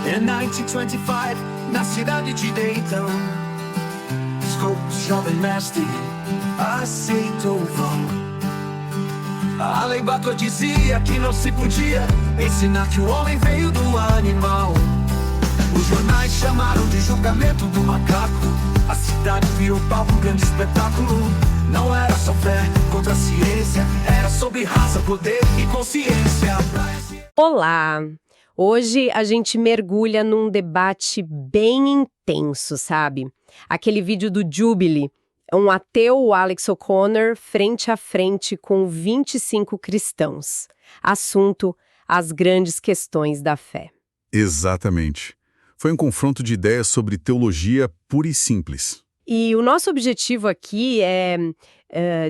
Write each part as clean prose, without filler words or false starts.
Em 1925, na cidade de Dayton, Scopes, jovem mestre, aceitou o vão. A lei Bator dizia que não se podia ensinar que o homem veio do animal. Os jornais chamaram de julgamento do macaco. A cidade virou palco, um grande espetáculo. Não era só fé contra a ciência, era sobre raça, poder e consciência. Olá! Hoje a gente mergulha num debate bem intenso, sabe? Aquele vídeo do Jubilee, um ateu, o Alex O'Connor, frente a frente com 25 cristãos. Assunto: as grandes questões da fé. Exatamente. Foi um confronto de ideias sobre teologia pura e simples. E o nosso objetivo aqui é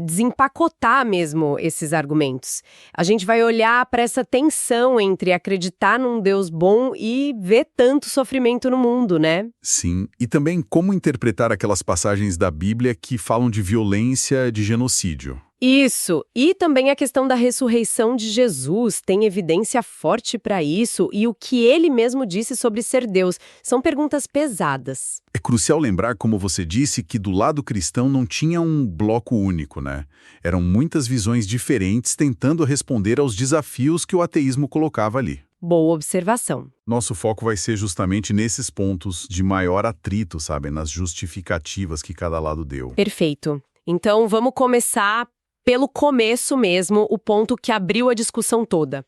desempacotar mesmo esses argumentos. A gente vai olhar para essa tensão entre acreditar num Deus bom e ver tanto sofrimento no mundo, né? Sim, e também como interpretar aquelas passagens da Bíblia que falam de violência, de genocídio. Isso, e também a questão da ressurreição de Jesus, tem evidência forte para isso, e o que ele mesmo disse sobre ser Deus. São perguntas pesadas. É crucial lembrar, como você disse, que do lado cristão não tinha um bloco único, né? Eram muitas visões diferentes tentando responder aos desafios que o ateísmo colocava ali. Boa observação. Nosso foco vai ser justamente nesses pontos de maior atrito, sabe? Nas justificativas que cada lado deu. Perfeito. Então vamos começar pelo começo mesmo, o ponto que abriu a discussão toda.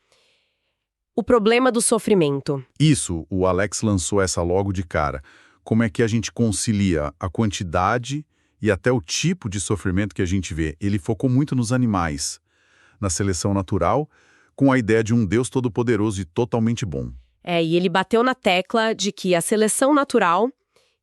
O problema do sofrimento. Isso, o Alex lançou essa logo de cara. Como é que a gente concilia a quantidade e até o tipo de sofrimento que a gente vê? Ele focou muito nos animais, na seleção natural, com a ideia de um Deus todo-poderoso e totalmente bom. E ele bateu na tecla de que a seleção natural,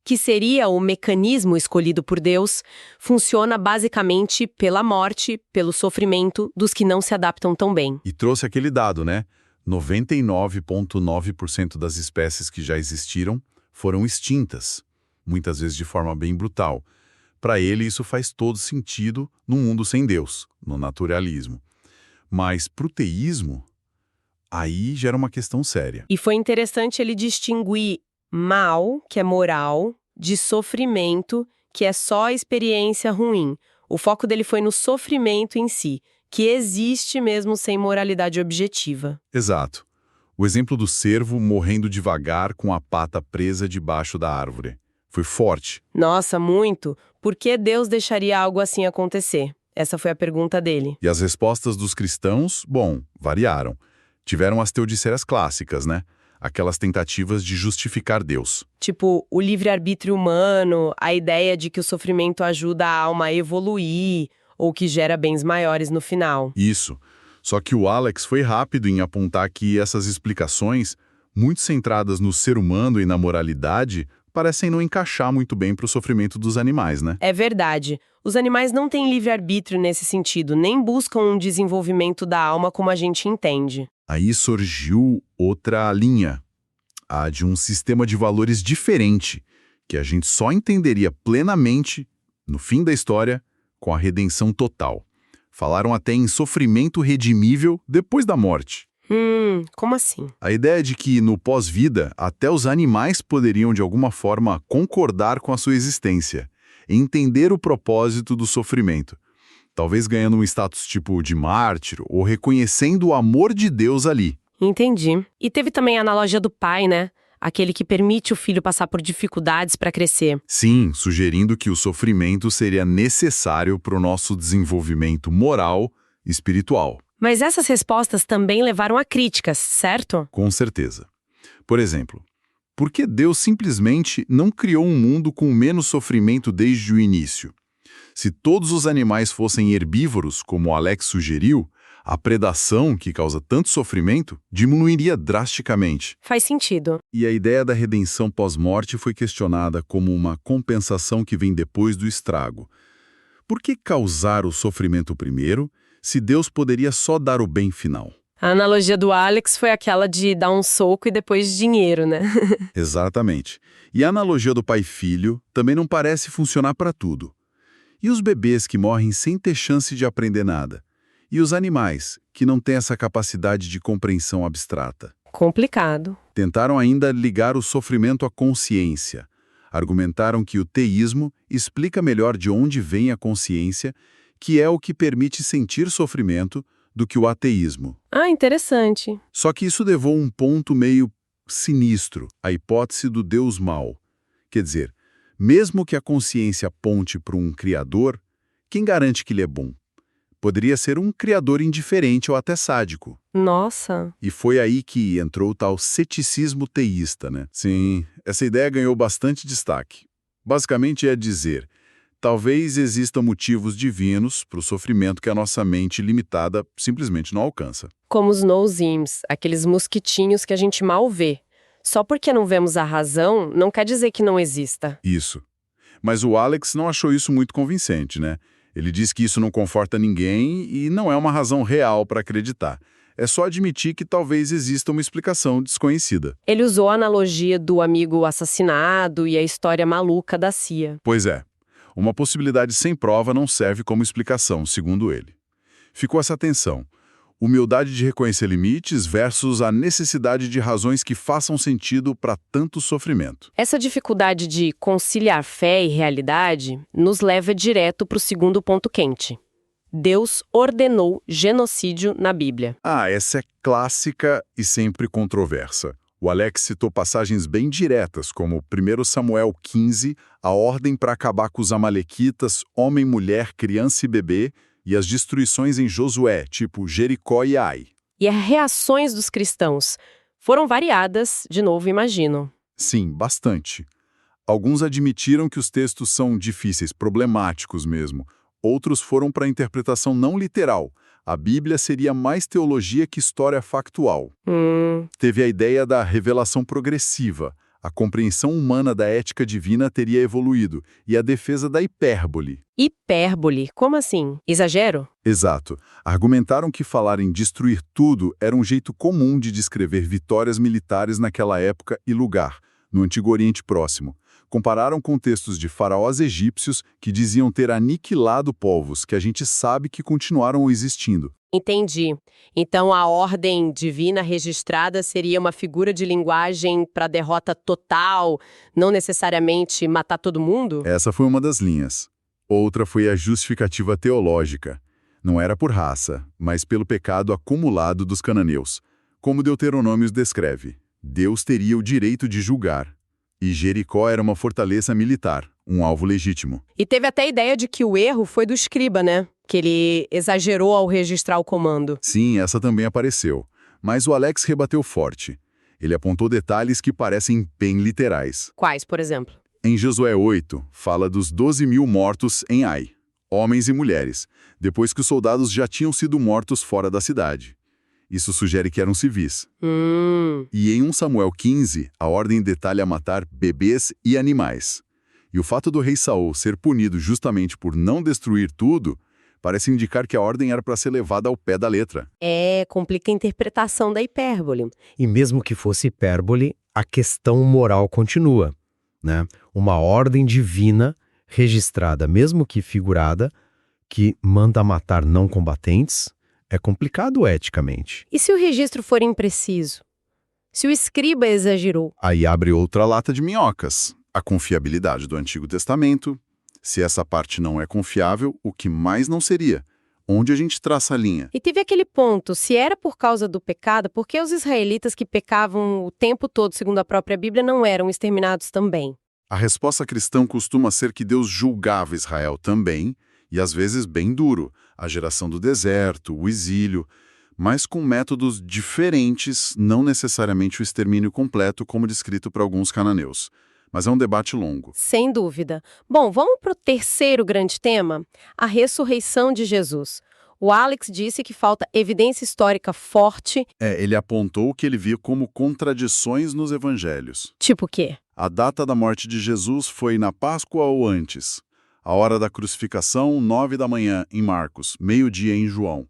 que seria o mecanismo escolhido por Deus, funciona basicamente pela morte, pelo sofrimento dos que não se adaptam tão bem. E trouxe aquele dado, né? 99,9% das espécies que já existiram foram extintas, muitas vezes de forma bem brutal. Para ele, isso faz todo sentido num mundo sem Deus, no naturalismo. Mas para o teísmo, aí gera uma questão séria. E foi interessante ele distinguir mal, que é moral, de sofrimento, que é só experiência ruim. O foco dele foi no sofrimento em si, que existe mesmo sem moralidade objetiva. Exato. O exemplo do cervo morrendo devagar com a pata presa debaixo da árvore. Foi forte. Nossa, muito. Por que Deus deixaria algo assim acontecer? Essa foi a pergunta dele. E as respostas dos cristãos, bom, variaram. Tiveram as teodiceiras clássicas, né? Aquelas tentativas de justificar Deus. Tipo, o livre-arbítrio humano, a ideia de que o sofrimento ajuda a alma a evoluir, ou que gera bens maiores no final. Isso. Só que o Alex foi rápido em apontar que essas explicações, muito centradas no ser humano e na moralidade, parecem não encaixar muito bem para o sofrimento dos animais, né? É verdade. Os animais não têm livre-arbítrio nesse sentido, nem buscam um desenvolvimento da alma como a gente entende. Aí surgiu outra linha, a de um sistema de valores diferente, que a gente só entenderia plenamente, no fim da história, com a redenção total. Falaram até em sofrimento redimível depois da morte. Como assim? A ideia de que, no pós-vida, até os animais poderiam, de alguma forma, concordar com a sua existência, entender o propósito do sofrimento. Talvez ganhando um status tipo de mártir ou reconhecendo o amor de Deus ali. Entendi. E teve também a analogia do pai, né? Aquele que permite o filho passar por dificuldades para crescer. Sim, sugerindo que o sofrimento seria necessário para o nosso desenvolvimento moral e espiritual. Mas essas respostas também levaram a críticas, certo? Com certeza. Por exemplo, por que Deus simplesmente não criou um mundo com menos sofrimento desde o início? Se todos os animais fossem herbívoros, como o Alex sugeriu, a predação, que causa tanto sofrimento, diminuiria drasticamente. Faz sentido. E a ideia da redenção pós-morte foi questionada como uma compensação que vem depois do estrago. Por que causar o sofrimento primeiro, se Deus poderia só dar o bem final? A analogia do Alex foi aquela de dar um soco e depois dinheiro, né? Exatamente. E a analogia do pai e filho também não parece funcionar para tudo. E os bebês que morrem sem ter chance de aprender nada? E os animais, que não têm essa capacidade de compreensão abstrata? Complicado. Tentaram ainda ligar o sofrimento à consciência. Argumentaram que o teísmo explica melhor de onde vem a consciência, que é o que permite sentir sofrimento, do que o ateísmo. Ah, interessante. Só que isso levou a um ponto meio sinistro, a hipótese do Deus mau. Quer dizer, mesmo que a consciência aponte para um criador, quem garante que ele é bom? Poderia ser um criador indiferente ou até sádico. Nossa. E foi aí que entrou o tal ceticismo teísta, né? Sim, essa ideia ganhou bastante destaque. Basicamente é dizer, talvez existam motivos divinos para o sofrimento que a nossa mente limitada simplesmente não alcança. Como os no-zims, aqueles mosquitinhos que a gente mal vê. Só porque não vemos a razão, não quer dizer que não exista. Isso. Mas o Alex não achou isso muito convincente, né? Ele diz que isso não conforta ninguém e não é uma razão real para acreditar. É só admitir que talvez exista uma explicação desconhecida. Ele usou a analogia do amigo assassinado e a história maluca da CIA. Pois é. Uma possibilidade sem prova não serve como explicação, segundo ele. Ficou essa tensão. Humildade de reconhecer limites versus a necessidade de razões que façam sentido para tanto sofrimento. Essa dificuldade de conciliar fé e realidade nos leva direto para o segundo ponto quente. Deus ordenou genocídio na Bíblia. Ah, essa é clássica e sempre controversa. O Alex citou passagens bem diretas, como 1 Samuel 15, a ordem para acabar com os amalequitas, homem, mulher, criança e bebê, e as destruições em Josué, tipo Jericó e Ai. E as reações dos cristãos foram variadas, de novo, imagino. Sim, bastante. Alguns admitiram que os textos são difíceis, problemáticos mesmo. Outros foram para a interpretação não literal. A Bíblia seria mais teologia que história factual. Teve a ideia da revelação progressiva. A compreensão humana da ética divina teria evoluído, e a defesa da hipérbole. Hipérbole? Como assim? Exagero? Exato. Argumentaram que falar em destruir tudo era um jeito comum de descrever vitórias militares naquela época e lugar, no Antigo Oriente Próximo. Compararam com textos de faraós egípcios que diziam ter aniquilado povos que a gente sabe que continuaram existindo. Entendi. Então a ordem divina registrada seria uma figura de linguagem para derrota total, não necessariamente matar todo mundo? Essa foi uma das linhas. Outra foi a justificativa teológica. Não era por raça, mas pelo pecado acumulado dos cananeus. Como Deuteronômio descreve, Deus teria o direito de julgar. E Jericó era uma fortaleza militar, um alvo legítimo. E teve até a ideia de que o erro foi do escriba, né? Que ele exagerou ao registrar o comando. Sim, essa também apareceu. Mas o Alex rebateu forte. Ele apontou detalhes que parecem bem literais. Quais, por exemplo? Em Josué 8, fala dos 12.000 mortos em Ai, homens e mulheres, depois que os soldados já tinham sido mortos fora da cidade. Isso sugere que eram civis. E em 1 Samuel 15, a ordem detalha matar bebês e animais. E o fato do rei Saul ser punido justamente por não destruir tudo parece indicar que a ordem era para ser levada ao pé da letra. Complica a interpretação da hipérbole. E mesmo que fosse hipérbole, a questão moral continua, né? Uma ordem divina, registrada, mesmo que figurada, que manda matar não combatentes, é complicado eticamente. E se o registro for impreciso? Se o escriba exagerou? Aí abre outra lata de minhocas. A confiabilidade do Antigo Testamento. Se essa parte não é confiável, o que mais não seria? Onde a gente traça a linha? E teve aquele ponto, se era por causa do pecado, por que os israelitas que pecavam o tempo todo, segundo a própria Bíblia, não eram exterminados também? A resposta cristã costuma ser que Deus julgava Israel também, e às vezes bem duro, a geração do deserto, o exílio, mas com métodos diferentes, não necessariamente o extermínio completo, como descrito por alguns cananeus. Mas é um debate longo. Sem dúvida. Bom, vamos para o terceiro grande tema, a ressurreição de Jesus. O Alex disse que falta evidência histórica forte. Ele apontou que ele via como contradições nos evangelhos. Tipo o quê? A data da morte de Jesus foi na Páscoa ou antes? A hora da crucificação, 9 da manhã, em Marcos, meio-dia em João.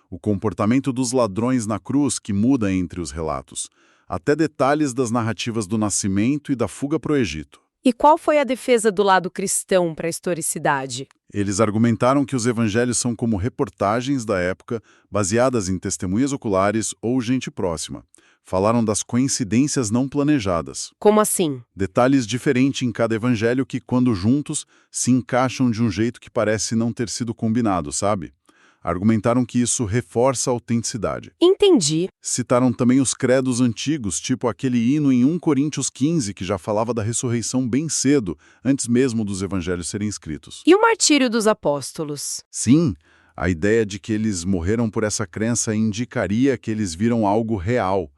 O comportamento dos ladrões na cruz que muda entre os relatos. Até detalhes das narrativas do nascimento e da fuga para o Egito. E qual foi a defesa do lado cristão para a historicidade? Eles argumentaram que os evangelhos são como reportagens da época, baseadas em testemunhas oculares ou gente próxima. Falaram das coincidências não planejadas. Como assim? Detalhes diferentes em cada evangelho que, quando juntos, se encaixam de um jeito que parece não ter sido combinado, sabe? Argumentaram que isso reforça a autenticidade. Entendi. Citaram também os credos antigos, tipo aquele hino em 1 Coríntios 15, que já falava da ressurreição bem cedo, antes mesmo dos evangelhos serem escritos. E o martírio dos apóstolos? Sim, a ideia de que eles morreram por essa crença indicaria que eles viram algo real.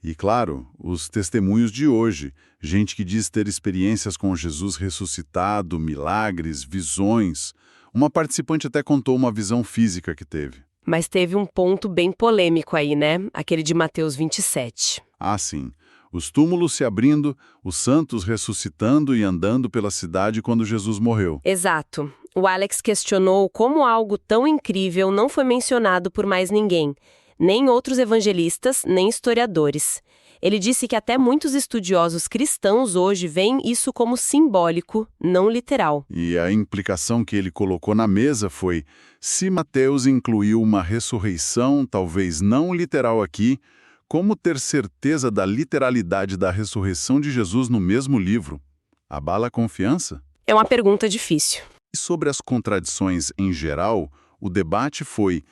E, claro, os testemunhos de hoje, gente que diz ter experiências com Jesus ressuscitado, milagres, visões. Uma participante até contou uma visão física que teve. Mas teve um ponto bem polêmico aí, né? Aquele de Mateus 27. Ah, sim. Os túmulos se abrindo, os santos ressuscitando e andando pela cidade quando Jesus morreu. Exato. O Alex questionou como algo tão incrível não foi mencionado por mais ninguém. Nem outros evangelistas, nem historiadores. Ele disse que até muitos estudiosos cristãos hoje veem isso como simbólico, não literal. E a implicação que ele colocou na mesa foi: se Mateus incluiu uma ressurreição, talvez não literal aqui, como ter certeza da literalidade da ressurreição de Jesus no mesmo livro? Abala a confiança? É uma pergunta difícil. E sobre as contradições em geral, o debate foi: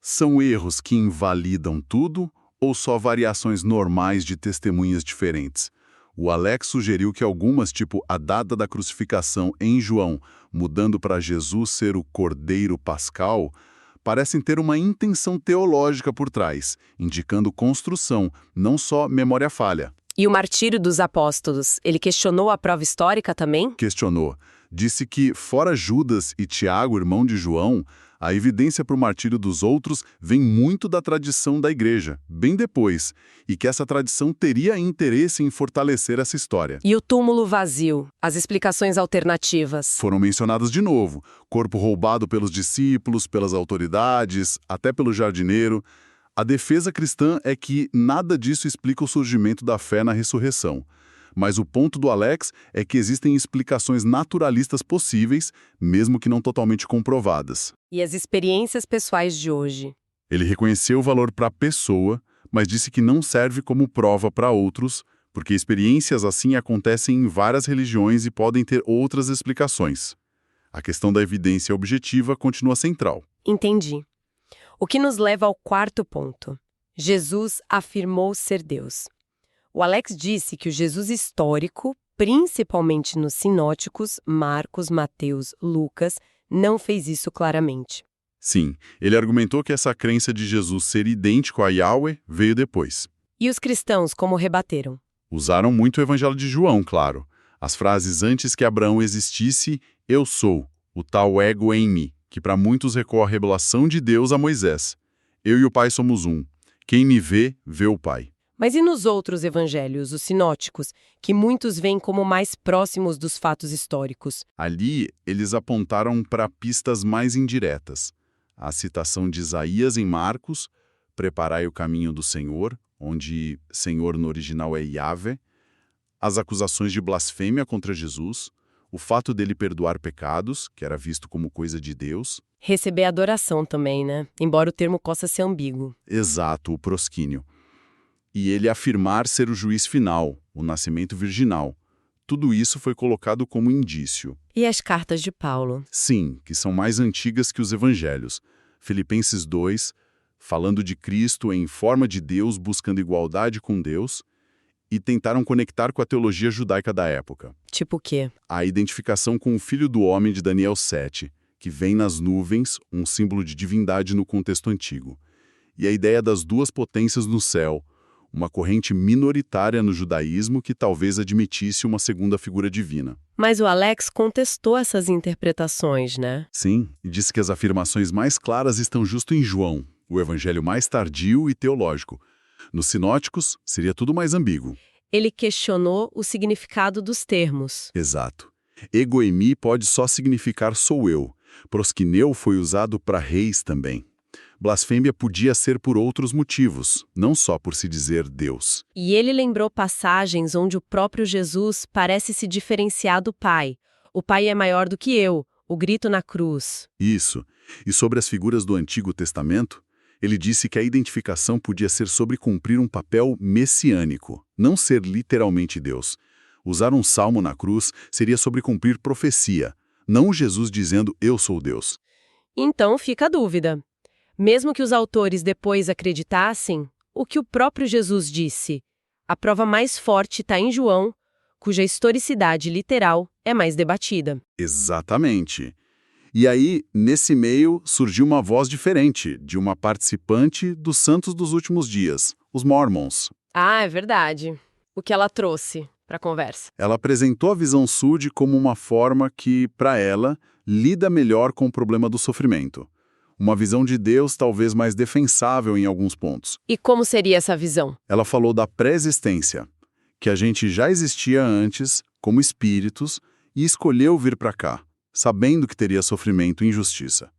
são erros que invalidam tudo ou só variações normais de testemunhas diferentes? O Alex sugeriu que algumas, tipo a data da crucificação em João, mudando para Jesus ser o Cordeiro Pascal, parecem ter uma intenção teológica por trás, indicando construção, não só memória falha. E o martírio dos apóstolos, ele questionou a prova histórica também? Questionou. Disse que, fora Judas e Tiago, irmão de João, a evidência para o martírio dos outros vem muito da tradição da igreja, bem depois, e que essa tradição teria interesse em fortalecer essa história. E o túmulo vazio, as explicações alternativas? Foram mencionadas de novo: corpo roubado pelos discípulos, pelas autoridades, até pelo jardineiro. A defesa cristã é que nada disso explica o surgimento da fé na ressurreição. Mas o ponto do Alex é que existem explicações naturalistas possíveis, mesmo que não totalmente comprovadas. E as experiências pessoais de hoje? Ele reconheceu o valor para a pessoa, mas disse que não serve como prova para outros, porque experiências assim acontecem em várias religiões e podem ter outras explicações. A questão da evidência objetiva continua central. Entendi. O que nos leva ao quarto ponto. Jesus afirmou ser Deus. O Alex disse que o Jesus histórico, principalmente nos sinóticos, Marcos, Mateus, Lucas, não fez isso claramente. Sim, ele argumentou que essa crença de Jesus ser idêntico a Yahweh veio depois. E os cristãos como rebateram? Usaram muito o Evangelho de João, claro. As frases antes que Abraão existisse, eu sou, o tal ego em mim, que para muitos recorre a revelação de Deus a Moisés. Eu e o Pai somos um. Quem me vê, vê o Pai. Mas e nos outros evangelhos, os sinóticos, que muitos veem como mais próximos dos fatos históricos? Ali, eles apontaram para pistas mais indiretas. A citação de Isaías em Marcos, preparai o caminho do Senhor, onde Senhor no original é Yahvé, as acusações de blasfêmia contra Jesus, o fato dele perdoar pecados, que era visto como coisa de Deus. Receber adoração também, né? Embora o termo possa ser ambíguo. Exato, o prosquínio. E ele afirmar ser o juiz final, o nascimento virginal. Tudo isso foi colocado como indício. E as cartas de Paulo? Sim, que são mais antigas que os evangelhos. Filipenses 2, falando de Cristo em forma de Deus, buscando igualdade com Deus, e tentaram conectar com a teologia judaica da época. Tipo o quê? A identificação com o Filho do Homem de Daniel 7, que vem nas nuvens, um símbolo de divindade no contexto antigo. E a ideia das duas potências no céu, uma corrente minoritária no judaísmo que talvez admitisse uma segunda figura divina. Mas o Alex contestou essas interpretações, né? Sim, e disse que as afirmações mais claras estão justo em João, o evangelho mais tardio e teológico. Nos sinóticos, seria tudo mais ambíguo. Ele questionou o significado dos termos. Exato. Egoemi pode só significar sou eu. Prosquineu foi usado para reis também. Blasfêmia podia ser por outros motivos, não só por se dizer Deus. E ele lembrou passagens onde o próprio Jesus parece se diferenciar do Pai. O Pai é maior do que eu, o grito na cruz. Isso. E sobre as figuras do Antigo Testamento, Ele disse que a identificação podia ser sobre cumprir um papel messiânico, não ser literalmente Deus. Usar um salmo na cruz seria sobre cumprir profecia, não Jesus dizendo eu sou Deus. Então fica a dúvida. Mesmo que os autores depois acreditassem, o que o próprio Jesus disse? A prova mais forte está em João, cuja historicidade literal é mais debatida. Exatamente. E aí, nesse meio, surgiu uma voz diferente, de uma participante dos Santos dos Últimos Dias, os Mormons. Ah, é verdade. O que ela trouxe para a conversa? Ela apresentou a visão Sud como uma forma que, para ela, lida melhor com o problema do sofrimento. Uma visão de Deus talvez mais defensável em alguns pontos. E como seria essa visão? Ela falou da pré-existência, que a gente já existia antes, como espíritos, e escolheu vir para cá, sabendo que teria sofrimento e injustiça.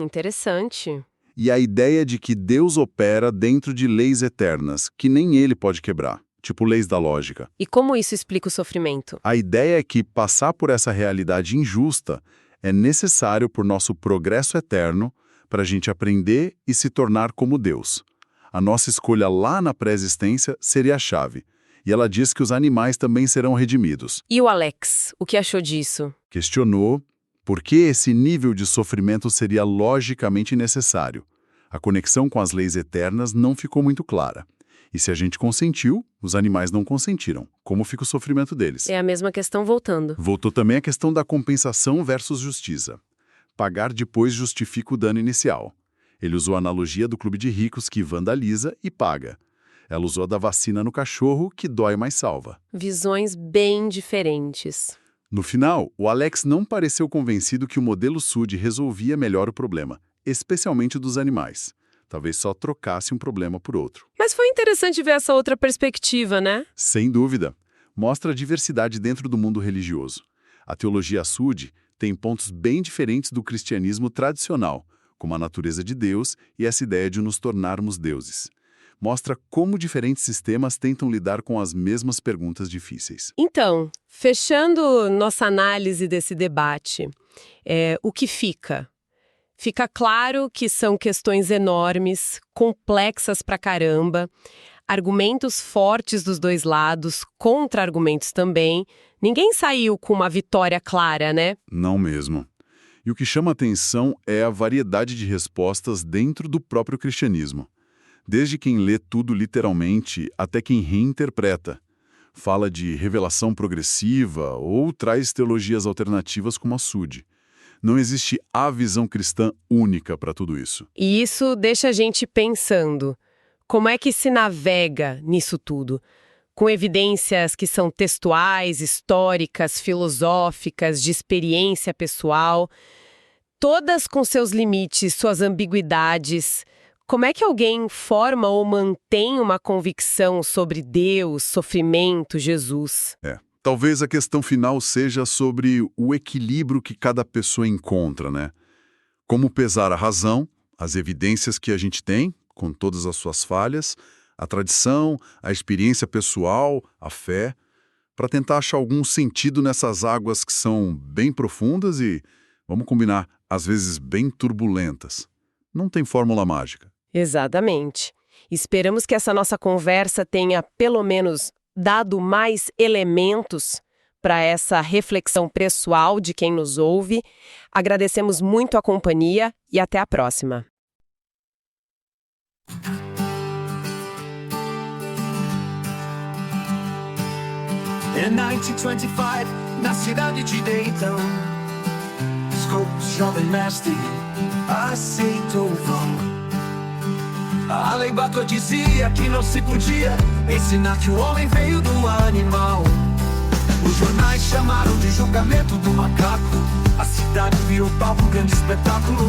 Interessante. E a ideia de que Deus opera dentro de leis eternas, que nem ele pode quebrar, tipo leis da lógica. E como isso explica o sofrimento? A ideia é que passar por essa realidade injusta é necessário por nosso progresso eterno para a gente aprender e se tornar como Deus. A nossa escolha lá na pré-existência seria a chave. E ela diz que os animais também serão redimidos. E o Alex, o que achou disso? Questionou por que esse nível de sofrimento seria logicamente necessário. A conexão com as leis eternas não ficou muito clara. E se a gente consentiu, os animais não consentiram. Como fica o sofrimento deles? É a mesma questão voltando. Voltou também a questão da compensação versus justiça. Pagar depois justifica o dano inicial. Ele usou a analogia do clube de ricos que vandaliza e paga. Ela usou a da vacina no cachorro, que dói mas salva. Visões bem diferentes. No final, o Alex não pareceu convencido que o modelo Sud resolvia melhor o problema, especialmente dos animais. Talvez só trocasse um problema por outro. Mas foi interessante ver essa outra perspectiva, né? Sem dúvida. Mostra a diversidade dentro do mundo religioso. A teologia Sud tem pontos bem diferentes do cristianismo tradicional, como a natureza de Deus e essa ideia de nos tornarmos deuses. Mostra como diferentes sistemas tentam lidar com as mesmas perguntas difíceis. Então, fechando nossa análise desse debate, o que fica? Fica claro que são questões enormes, complexas pra caramba, argumentos fortes dos dois lados, contra-argumentos também. Ninguém saiu com uma vitória clara, né? Não mesmo. E o que chama atenção é a variedade de respostas dentro do próprio cristianismo. Desde quem lê tudo literalmente até quem reinterpreta. Fala de revelação progressiva ou traz teologias alternativas como a Sud. Não existe a visão cristã única para tudo isso. E isso deixa a gente pensando. Como é que se navega nisso tudo? Com evidências que são textuais, históricas, filosóficas, de experiência pessoal, todas com seus limites, suas ambiguidades. Como é que alguém forma ou mantém uma convicção sobre Deus, sofrimento, Jesus? Talvez a questão final seja sobre o equilíbrio que cada pessoa encontra, né? Como pesar a razão, as evidências que a gente tem, com todas as suas falhas, a tradição, a experiência pessoal, a fé, para tentar achar algum sentido nessas águas que são bem profundas e, vamos combinar, às vezes bem turbulentas. Não tem fórmula mágica. Exatamente. Esperamos que essa nossa conversa tenha, pelo menos, dado mais elementos para essa reflexão pessoal de quem nos ouve. Agradecemos muito a companhia e até a próxima. Em 1925, na cidade de Dayton, Scopes, jovem mestre, aceitou o vão. A lei Bato dizia que não se podia ensinar que o homem veio de um animal. Os jornais chamaram de julgamento do macaco. A cidade virou palco, um grande espetáculo.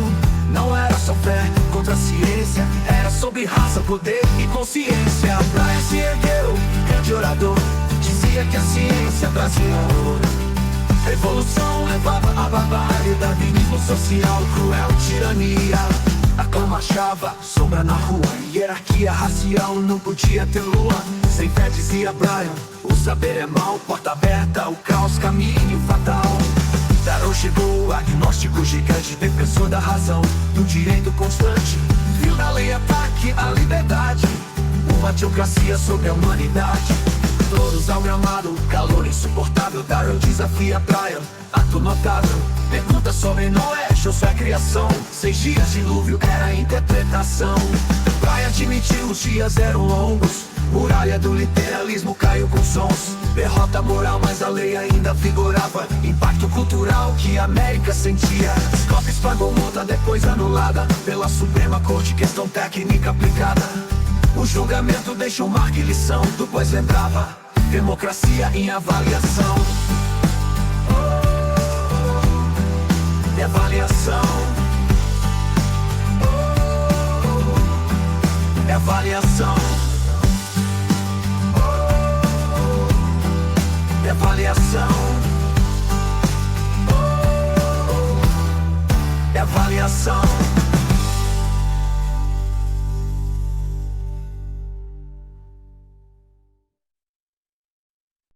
Não era só fé contra a ciência, era sobre raça, poder e consciência. Brian se ergueu, grande orador, dizia que a ciência trazia horror. Revolução levava a barbárie, darwinismo social, cruel tirania. A clã marchava, sombra na rua, hierarquia racial, não podia ter lua. Sem fé, dizia Brian, o saber é mau, porta aberta, o caos, caminho fatal. Darrow chegou, agnóstico gigante, defensor da razão, do direito constante. Viu na lei a uma teocracia sobre a humanidade. Todos ao gramado, calor insuportável. Darwin desafia a praia, ato notável. Pergunta sobre Noé, achou sua criação. 6 dias de dilúvio era a interpretação. Praia admitiu, os dias eram longos. Muralha do literalismo caiu com sons. Derrota moral, mas a lei ainda vigorava. Impacto cultural que a América sentia. Scopes pagou multa, depois anulada pela Suprema Corte, questão técnica aplicada. O julgamento deixou marca e lição, depois lembrava. Democracia em avaliação. Avaliação. Avaliação. Avaliação. Avaliação.